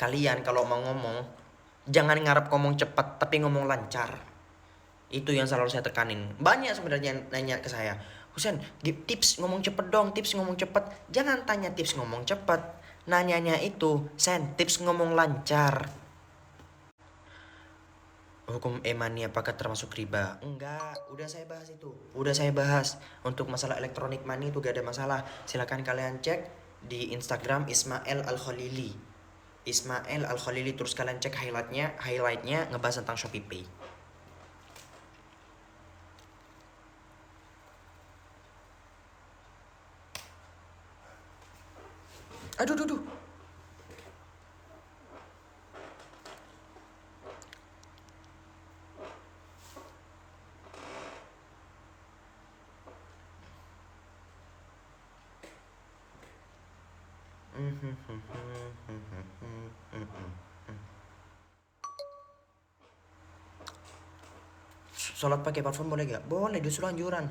kalian kalau mau ngomong jangan ngarep ngomong cepat tapi ngomong lancar. Itu yang selalu saya tekanin. Banyak sebenarnya nanya ke saya, Husen, tips ngomong cepet dong, tips ngomong cepet. Jangan tanya tips ngomong cepet, nanyanya itu, Sen, tips ngomong lancar. Hukum e-money apakah termasuk riba? Enggak, udah saya bahas itu. Udah saya bahas. Untuk masalah elektronik money itu gak ada masalah. Silakan kalian cek di Instagram Ismail Al-Khalili. Ismail Al-Khalili, terus kalian cek highlightnya ngebahas tentang Shopee Pay. Aduh, duh, duh. Sholat pakai parfum boleh gak? Boleh, justru anjuran.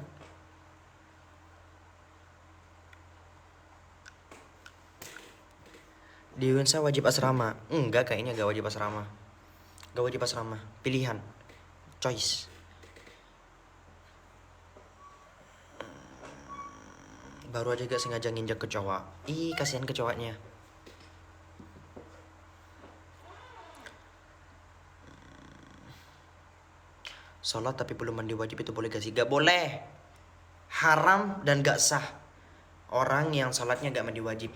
Di Unsa wajib asrama? Enggak, kayaknya gak wajib asrama. Gak wajib asrama, pilihan, choice. Baru aja gak sengaja nginjak kecoa. Ih, kasihan kecoanya. Sholat tapi belum mandi wajib itu boleh gak sih? Gak boleh. Haram dan gak sah orang yang sholatnya gak mandi wajib.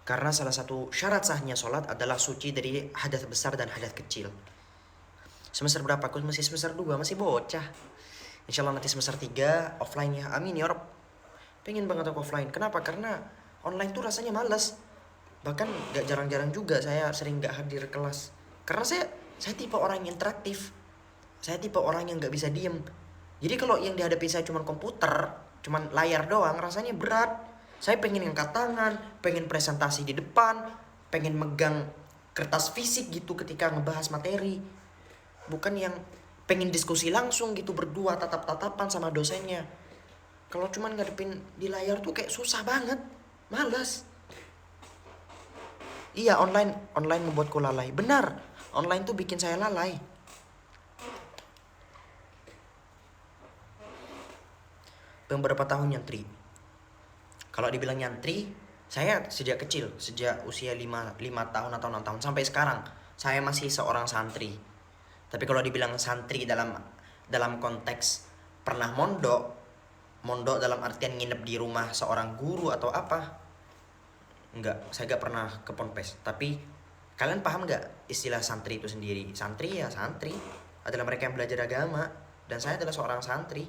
Karena salah satu syarat sahnya sholat adalah suci dari hadas besar dan hadas kecil. Semester berapa? Aku masih semester 2, masih bocah. Insya Allah nanti semester 3 offline ya. Amin ya Rob. Pengen banget aku offline. Kenapa? Karena online tuh rasanya males. Bahkan gak jarang-jarang juga saya sering gak hadir kelas. Karena saya tipe orang yang interaktif. Saya tipe orang yang gak bisa diem. Jadi kalau yang dihadapi saya cuma komputer, cuma layar doang, rasanya berat. Saya pengen ngangkat tangan, pengen presentasi di depan, pengen megang kertas fisik gitu ketika ngebahas materi. Bukan yang pengen diskusi langsung gitu berdua tatap-tatapan sama dosennya. Kalau cuma ngadepin di layar tuh kayak susah banget, malas. Iya, online membuatku lalai. Benar, online tuh bikin saya lalai. Beberapa tahun nyantri. Kalau dibilang nyantri, saya sejak kecil, sejak usia 5 tahun atau 6 tahun sampai sekarang, saya masih seorang santri. Tapi kalau dibilang santri dalam konteks pernah mondok dalam artian nginep di rumah seorang guru atau apa? Enggak, saya gak pernah ke ponpes. Tapi kalian paham gak istilah santri itu sendiri? Santri ya santri adalah mereka yang belajar agama. Dan saya adalah seorang santri.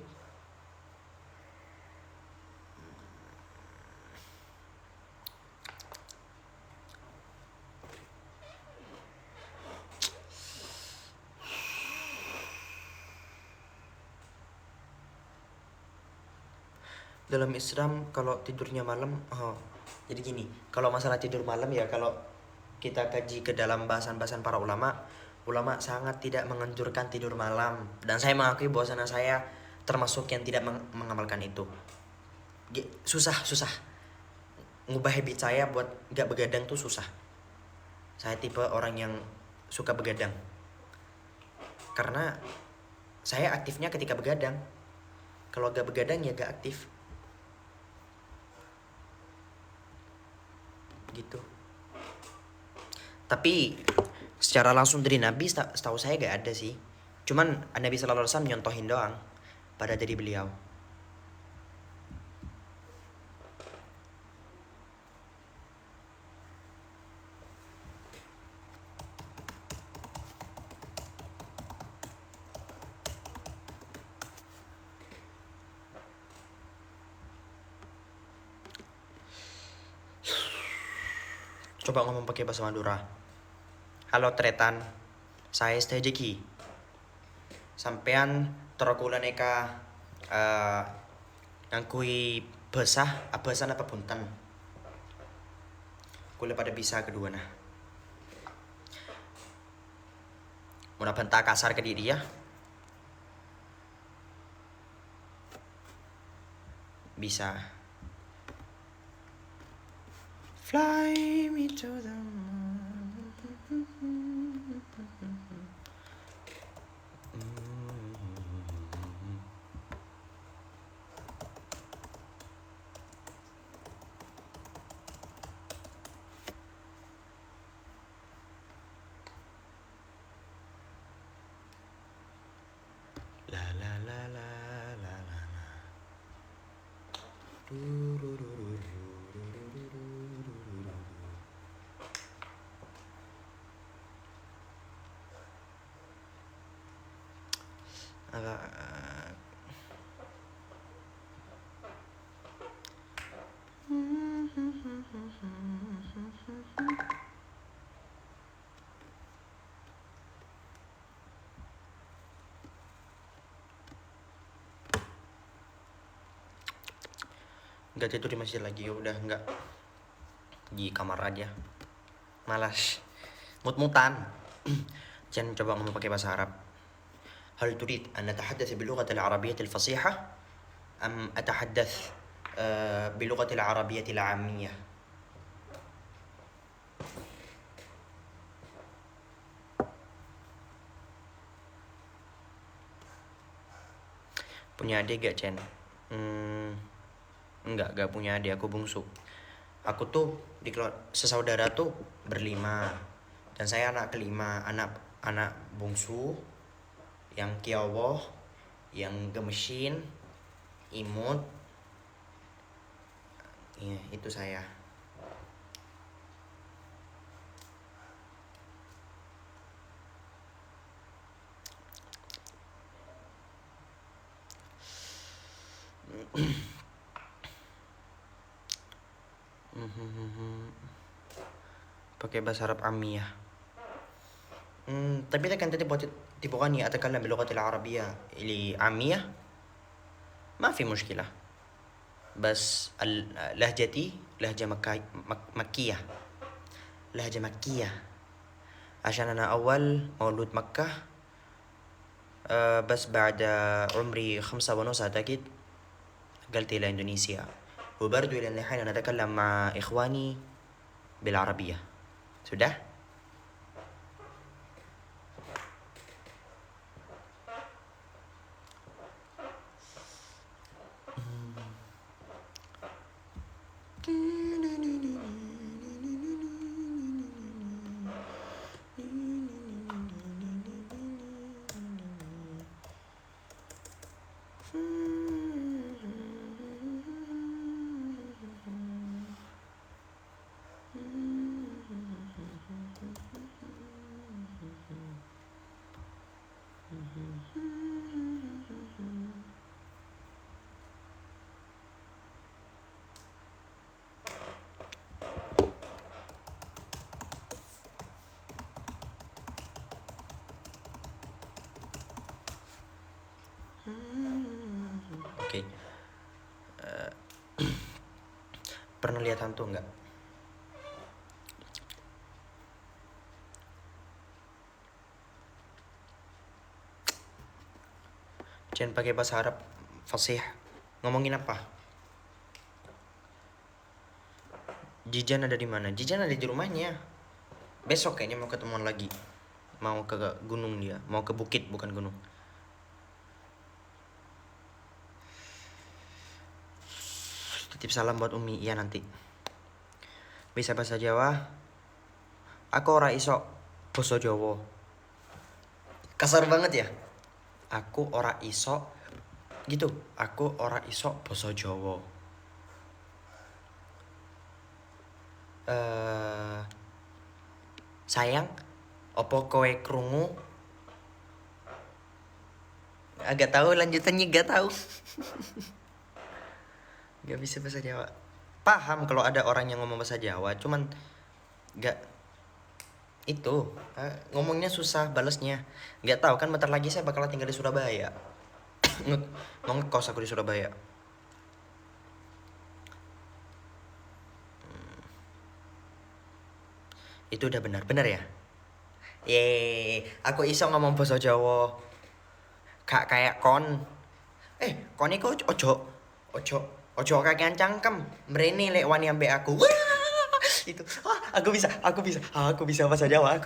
Dalam Islam kalau tidurnya malam, jadi gini, kalau masalah tidur malam ya, kalau kita kaji ke dalam bahasan-bahasan para ulama sangat tidak menganjurkan tidur malam, dan saya mengakui bahwasanya saya termasuk yang tidak mengamalkan itu. Susah ngubah habit saya buat gak begadang tuh susah. Saya tipe orang yang suka begadang karena saya aktifnya ketika begadang. Kalau gak begadang ya gak aktif gitu. Tapi secara langsung dari Nabi setahu saya gak ada sih. Cuman Nabi sallallahu alaihi wasallam nyontohin doang pada diri beliau. Coba ngomong pakai bahasa Madura. Halo Tretan, saya Stejeki. Sampean terokulan eka ngangkui bahasan apa punten. Kule pada bisa kedua nah. Mau bentak kasar ke diri ya? Bisa. Fly me to the moon. Nggak tidur di masjid lagi, udah nggak, di kamar aja, malas, mut-mutan. Jangan coba ngomong pakai bahasa Arab. هل تريد أن نتحدث باللغة العربية الفصيحة أم أتحدث بلغة العربية العامية؟ Punya adik gak, Chen? Enggak punya adik, aku bungsu. Aku tuh sesaudara tuh berlima, dan saya anak kelima, anak bungsu yang kiawoh, yang gemesin, imut. Iya, itu saya. Pakai bahasa Arab amiyah. طيب إذا كنت تبغاني أتكلم باللغة العربية العامية ما في مشكلة، بس لهجتي لهجة مكية، لهجة مكية، عشان أنا أول مولود مكة، بس بعد عمري 5 أعتقد نقلت إلى إندونيسيا، وبرضو إلى الحين أنا أتكلم مع إخواني بالعربية. sudah. Oke. Pernah lihat hantu nggak? Jangan pakai bahasa Arab fasih. Ngomongin apa? Jijan ada di mana? Jijan ada di rumahnya. Besok kayaknya mau ketemuan lagi. Mau ke gunung dia. Mau ke bukit, bukan gunung. Titip salam buat Umi. Iya nanti. Bisa bahasa Jawa? Aku ora iso basa Jawa. Kasar banget ya? Aku ora iso gitu. Aku ora iso basa Jawa. Sayang, opo kowe krungu? Agak tahu lanjutannya, gak tahu. Gak bisa bahasa Jawa. Paham kalau ada orang yang ngomong bahasa Jawa, cuman gak itu ngomongnya susah balesnya. Gak tahu kan, bentar lagi saya bakal tinggal di Surabaya. Mau ngekos aku di Surabaya. Itu udah benar ya? Yeay, aku iso ngomong bahasa Jawa. Gak kayak kon. Kon iku ojo kakean cangkem. Mrene lek wani ambek aku. Wah, itu. Aku bisa bahasa Jawa,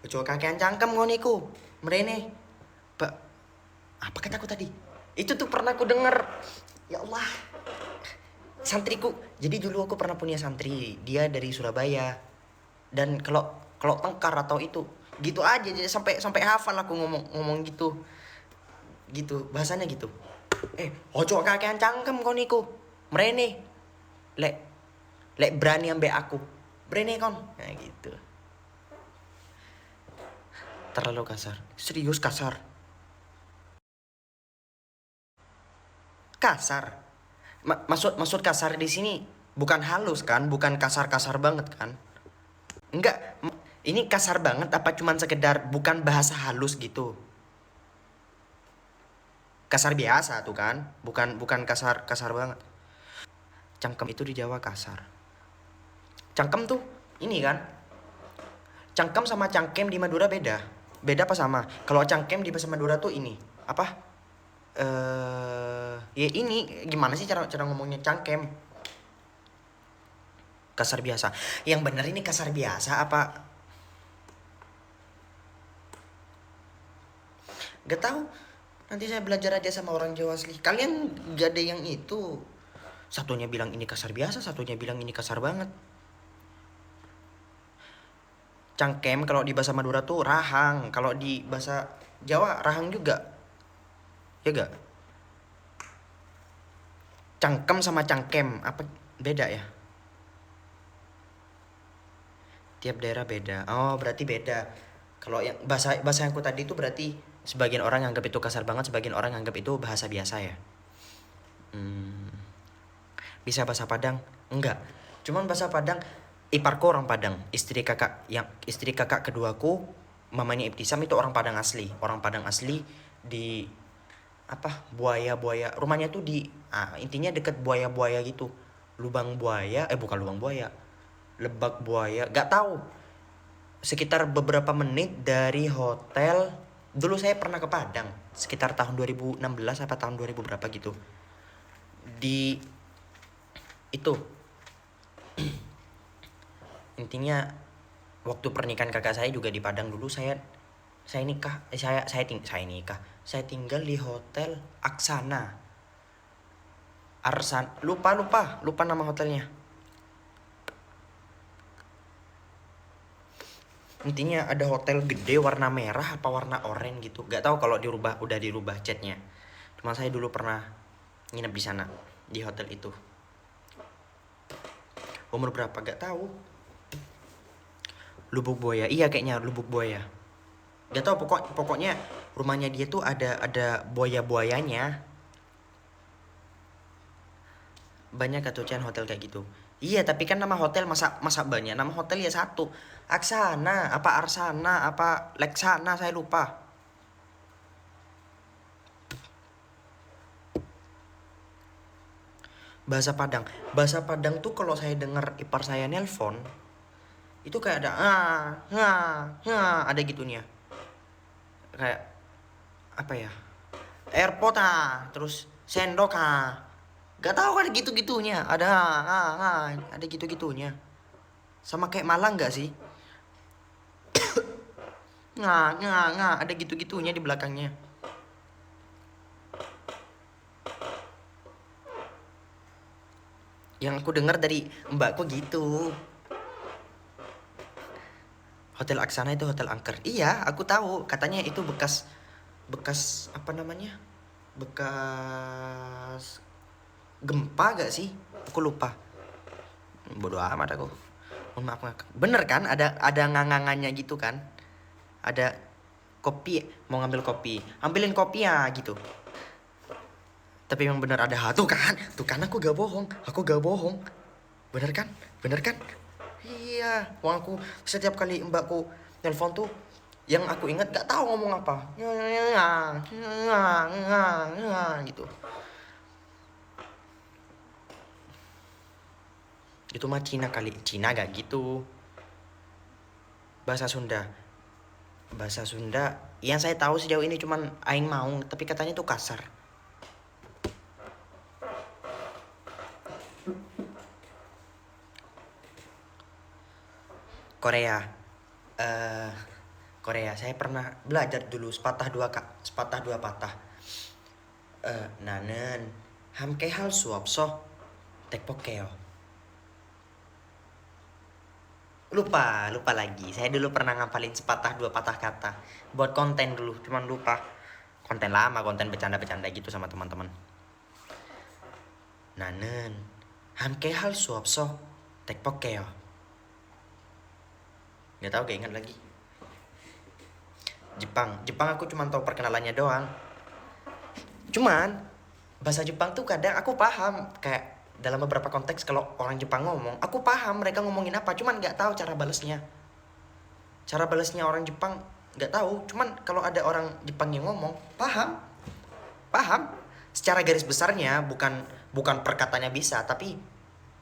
Ojo kakean cangkem kon iku. Mrene. Apa kataku tadi? Itu tuh pernah aku denger. Ya Allah. Santriku. Jadi dulu aku pernah punya santri, dia dari Surabaya. Dan kalau tengkar atau itu gitu aja, jadi sampai hafal aku ngomong gitu. Gitu, bahasanya gitu. Ojo kakean cangkem kon iku. Mrene. Lek lek berani ambek aku. Mrene kon. Nah gitu. Terlalu kasar. Serius kasar. Kasar. Maksud kasar di sini bukan halus kan, bukan kasar-kasar banget kan? Enggak, ini kasar banget apa cuman sekedar bukan bahasa halus gitu? Kasar biasa tuh kan, bukan kasar kasar banget. Cangkem itu di Jawa kasar. Cangkem tuh ini kan, cangkem sama cangkem di Madura beda. Beda apa sama? Kalau cangkem di bahasa Madura tuh ini apa? Ya ini gimana sih cara cara ngomongnya cangkem? Kasar biasa. Yang bener ini kasar biasa apa? Gak tahu. Nanti saya belajar aja sama orang Jawa asli. Kalian gak ada yang itu. Satunya bilang ini kasar biasa, satunya bilang ini kasar banget. Cangkem kalau di bahasa Madura tuh rahang, kalau di bahasa Jawa rahang juga. Ya gak? Cangkem sama cangkem apa beda ya? Tiap daerah beda. Oh, berarti beda. Kalau yang bahasa bahasa yang aku tadi itu berarti sebagian orang anggap itu kasar banget, sebagian orang anggap itu bahasa biasa ya. Hmm, bisa bahasa Padang? Enggak. Cuman bahasa Padang, iparku orang Padang, istri kakak keduaku, mamanya Ibtisam itu orang Padang asli. Orang Padang asli di apa? Buaya-buaya. Rumahnya tuh di intinya deket buaya-buaya gitu. Lubang buaya, bukan lubang buaya. Lebak buaya, gak tahu. Sekitar beberapa menit dari hotel. Dulu saya pernah ke Padang sekitar tahun 2016 apa tahun 2000 berapa gitu. Di itu intinya waktu pernikahan kakak saya juga di Padang dulu saya nikah saya nikah saya tinggal di hotel Aksana Arsan lupa nama hotelnya. Intinya ada hotel gede warna merah apa warna oranye gitu. Gak tahu kalau udah dirubah catnya. Cuma saya dulu pernah nginep di sana di hotel itu. Umur berapa gak tahu. Lubuk Buaya. Iya kayaknya Lubuk Buaya. Gak tahu pokoknya rumahnya dia tuh ada buaya-buayanya. Banyak katucan hotel kayak gitu. Iya, tapi kan nama hotel masa banyak. Nama hotel ya satu. Aksana, apa Arsana, apa Leksana, saya lupa. Bahasa Padang. Bahasa Padang tuh kalau saya dengar ipar saya nelpon, itu kayak ada ada gitunya. Kayak apa ya? Airport terus sendok Gak tahu ada gitu-gitunya. Ada gitu-gitunya. Sama kayak Malang gak sih? Ada gitu-gitunya di belakangnya. Yang aku dengar dari mbakku gitu. Hotel Aksana itu hotel angker. Iya, aku tahu. Katanya itu bekas apa namanya? Bekas gempa gak sih? Aku lupa. Bodoh amat aku. Mohon maaf ngakak. Bener kan? Ada ngangangannya gitu kan? Ada kopi, mau ngambil kopi. Ambilin kopi ya gitu. Tapi memang bener ada tuh kan? Tuh kan aku gak bohong. Aku gak bohong. Bener kan? Bener kan? Iya, wong aku setiap kali mbakku nelpon tuh yang aku ingat gak tahu ngomong apa. Gitu. Itu mah Cina kali. Cina gak gitu. Bahasa Sunda. Bahasa Sunda yang saya tahu sejauh ini cuman aing maung, tapi katanya tuh kasar. Korea. Korea. Saya pernah belajar dulu sepatah dua patah. Nanen ham hal suap so tek pokeo. Lupa lagi. Saya dulu pernah ngapalin sepatah dua patah kata buat konten dulu, cuman lupa. Konten lama, konten bercanda-bercanda gitu sama teman-teman. Nanen. Hamke hal suap so. Tek pokeo. Gak tahu, gak ingat lagi. Jepang aku cuma tahu perkenalannya doang. Cuman bahasa Jepang tuh kadang aku paham, kayak dalam beberapa konteks kalau orang Jepang ngomong, aku paham mereka ngomongin apa, cuman nggak tahu cara balasnya. Cara balasnya orang Jepang nggak tahu, cuman kalau ada orang Jepang yang ngomong, paham. Secara garis besarnya bukan perkataannya bisa, tapi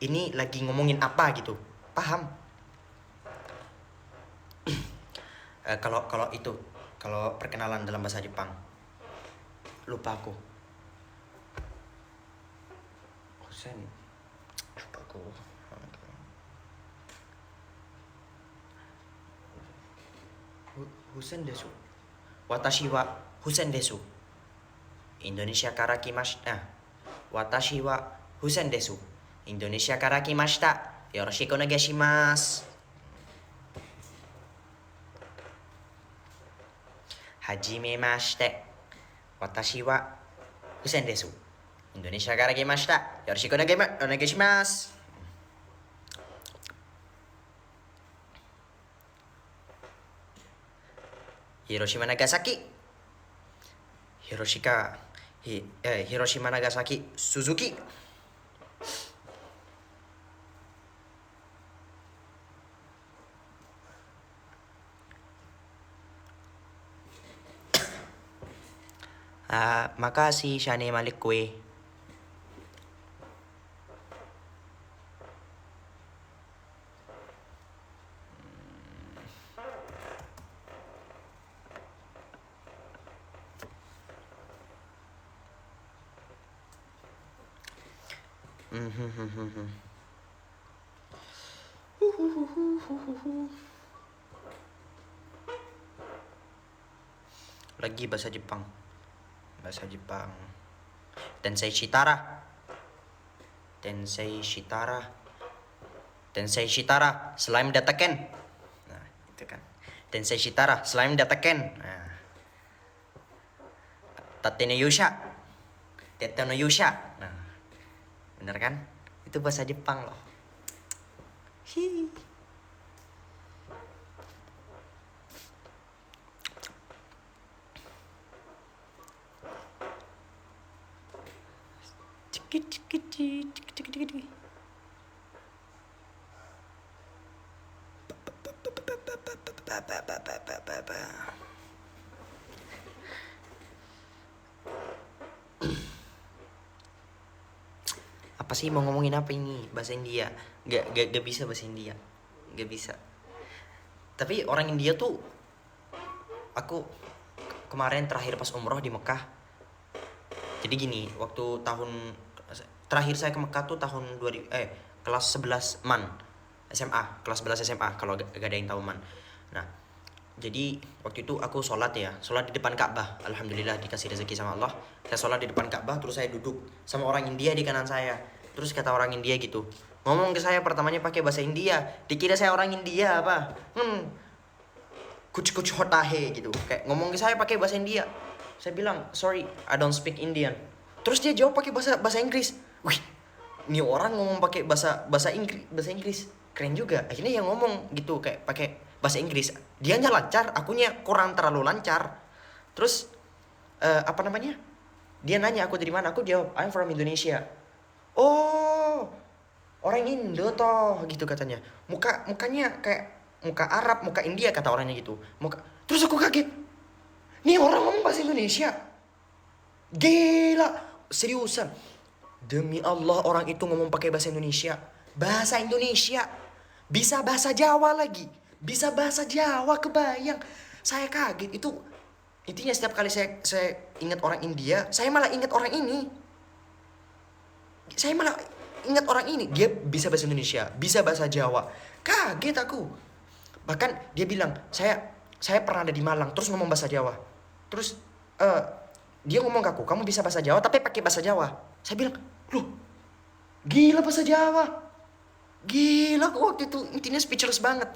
ini lagi ngomongin apa gitu, paham. Kalau perkenalan dalam bahasa Jepang, lupa aku. Lupa aku. Husen desu. Watashi wa Husen desu. Indonesia kara kimashita. Watashi wa Husen desu. Indonesia kara kimashita. Yoroshiku onegai shimasu. Hajimemashite. Watashi wa Husen desu. Indonesia kara kimashita. Yoroshiku onegai shimasu. Hiroshima Nagasaki. Hiroshima Nagasaki Suzuki. Makasih Shane Malik kue. Lagi bahasa Jepang. Tensei Shitara. Slime Dataken. Nah, itu kan. Tensei Shitara, Slime Dataken. Nah. Tate no Yusha. Tete no Yusha. Nah. Bener kan? Itu bahasa Jepang loh. Hi. Apa sih mau ngomongin apa ini? Bahasa India. Gak bisa bahasa India. Gak bisa. Tapi orang India tuh, aku kemarin terakhir pas umroh di Mekah. Jadi gini, waktu terakhir saya ke Mekah tuh tahun kelas 11 MAN SMA, kelas 11 SMA kalau gak ada yang tahu MAN. Nah, jadi waktu itu aku sholat di depan Ka'bah. Alhamdulillah dikasih rezeki sama Allah. Saya sholat di depan Ka'bah, terus saya duduk sama orang India di kanan saya. Terus kata orang India gitu, ngomong ke saya pertamanya pakai bahasa India. Dikira saya orang India apa? Kuch hotahe gitu. Kayak ngomong ke saya pakai bahasa India. Saya bilang, sorry, I don't speak Indian. Terus dia jawab pakai bahasa Inggris. Wih, ini orang ngomong pakai bahasa Inggris. Keren juga. Akhirnya yang ngomong gitu kayak pakai bahasa Inggris. Dianya lancar, akunya kurang terlalu lancar. Terus dia nanya aku dari mana, aku jawab I'm from Indonesia. Oh, orang Indo toh gitu katanya. Mukanya kayak muka Arab, muka India kata orangnya gitu. Terus aku kaget. Nih orang ngomong bahasa Indonesia. Gila, seriusan. Demi Allah orang itu ngomong pakai bahasa Indonesia. Bahasa Indonesia. Bisa bahasa Jawa lagi. Bisa bahasa Jawa, kebayang. Saya kaget. Itu intinya setiap kali saya ingat orang India, saya malah ingat orang ini. Dia bisa bahasa Indonesia, bisa bahasa Jawa. Kaget aku. Bahkan dia bilang, saya pernah ada di Malang, terus ngomong bahasa Jawa. Terus dia ngomong ke aku, kamu bisa bahasa Jawa tapi pakai bahasa Jawa. Saya bilang, loh, gila bahasa Jawa. Gila, aku waktu itu intinya speechless banget.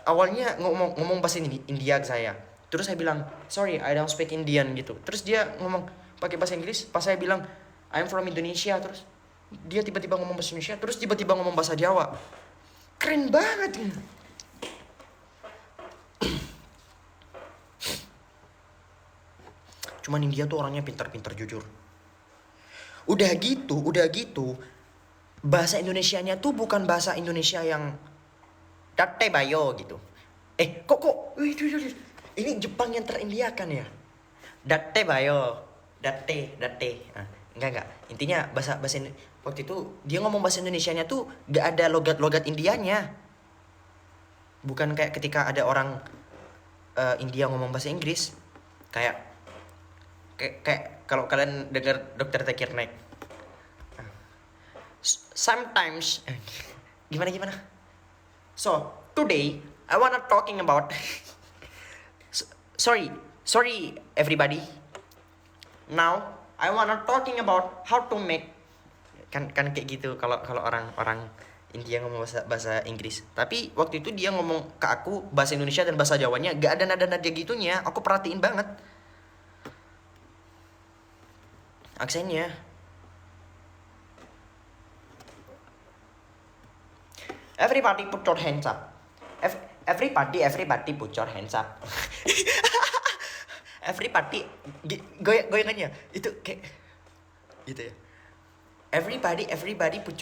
Awalnya ngomong bahasa India ke saya. Terus saya bilang, sorry, I don't speak Indian gitu. Terus dia ngomong pakai bahasa Inggris. Pas saya bilang, I'm from Indonesia. Terus, Dia tiba-tiba ngomong bahasa Indonesia, terus tiba-tiba ngomong bahasa Jawa. Keren banget. Cuman India tuh orangnya pintar-pintar jujur. Udah gitu, bahasa Indonesianya tuh bukan bahasa Indonesia yang date bayo gitu. Ini Jepang yang terindiakan ya. Date bayo, date. Enggak. Intinya bahasa waktu itu dia ngomong bahasa Indonesianya tuh gak ada logat-logat Indianya. Bukan kayak ketika ada orang India ngomong bahasa Inggris, kayak kalau kalian dengar Dokter Zakir Naik. Sometimes gimana? So, today I wanna talking about sorry everybody. Now I wanna talking about how to make kan kayak gitu kalau orang India ngomong bahasa Inggris. Tapi waktu itu dia ngomong ke aku bahasa Indonesia dan bahasa Jawanya gak ada nada-nada gitunya. Aku perhatiin banget aksennya. Everybody put your hands up. Everybody put your hands up. Everybody goyangannya itu kayak gitu ya. Everybody put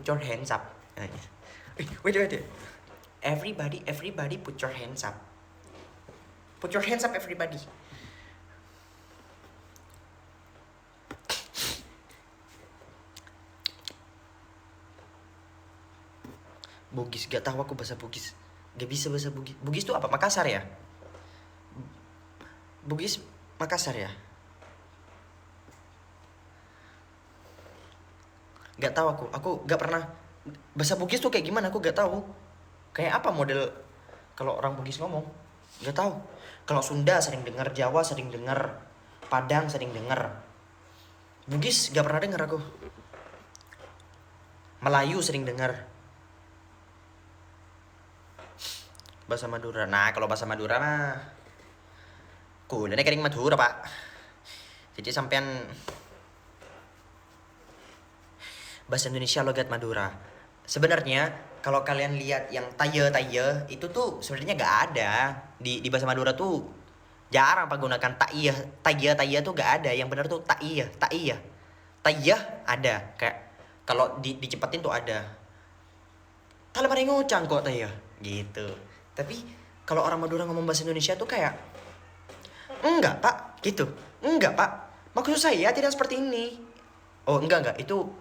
your hands up. Wait. Everybody put your hands up. Put your hands up everybody. Bugis, gak tahu aku bahasa Bugis. Gak bisa bahasa Bugis. Bugis itu apa? Makassar ya? Bugis Makassar ya? Gak tahu aku gak pernah. Bahasa Bugis tuh kayak gimana aku gak tahu. Kayak apa model kalau orang Bugis ngomong? Gak tahu. Kalau Sunda sering dengar, Jawa sering dengar, Padang sering dengar. Bugis gak pernah dengar aku. Melayu sering dengar. Bahasa Madura. Nah, kalau bahasa Madura mah kulene kering Madura, Pak. Jadi sampean bahasa Indonesia logat Madura. Sebenarnya kalau kalian lihat yang taye itu tuh sebenarnya gak ada di bahasa Madura tuh, jarang menggunakan taye tuh gak ada. Yang benar tuh taye ada, kayak kalau dicepetin tuh ada talamareng ngocang kok taye gitu. Tapi kalau orang Madura ngomong bahasa Indonesia tuh kayak enggak pak gitu, enggak pak, maksud saya tidak seperti ini. Oh enggak, itu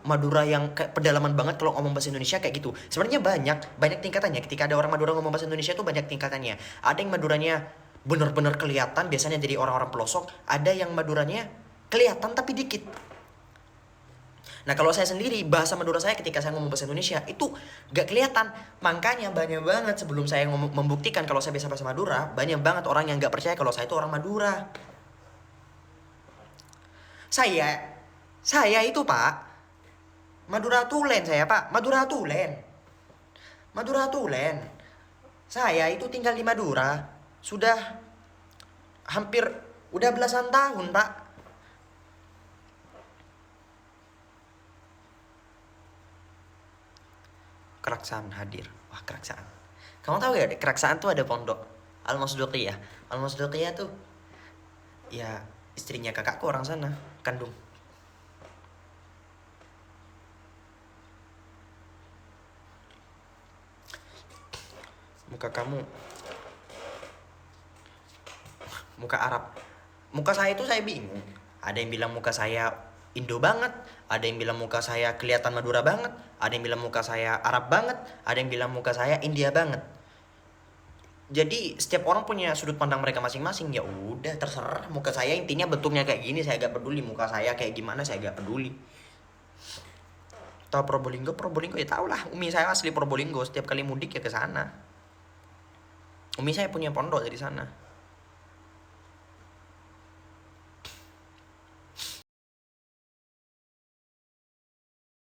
Madura yang kayak pedalaman banget kalau ngomong bahasa Indonesia kayak gitu. Sebenarnya banyak tingkatannya. Ketika ada orang Madura ngomong bahasa Indonesia tuh banyak tingkatannya. Ada yang Maduranya benar-benar kelihatan, biasanya jadi orang-orang pelosok. Ada yang Maduranya kelihatan tapi dikit. Nah kalau saya sendiri, bahasa Madura saya ketika saya ngomong bahasa Indonesia itu gak kelihatan. Makanya banyak banget sebelum saya membuktikan kalau saya bisa bahasa Madura, banyak banget orang yang gak percaya kalau saya itu orang Madura. Saya itu pak, Madura Tulen saya pak, Madura Tulen. Saya itu tinggal di Madura sudah udah belasan tahun pak. Keraksaan hadir. Wah keraksaan. Kamu tahu ya keraksaan tuh ada pondok Al-Masduqiyah. Al-Masduqiyah tuh ya istrinya kakakku orang sana kandung. Muka kamu muka Arab. Muka saya itu saya bingung. Ada yang bilang muka saya Indo banget, ada yang bilang muka saya kelihatan Madura banget, ada yang bilang muka saya Arab banget, ada yang bilang muka saya India banget. Jadi setiap orang punya sudut pandang mereka masing-masing. Ya udah terserah, muka saya intinya bentuknya kayak gini, saya gak peduli muka saya kayak gimana, saya gak peduli. Tahu Probolinggo ya tau lah. Umi saya asli Probolinggo, setiap kali mudik ya ke sana. Umi saya punya pondok dari sana.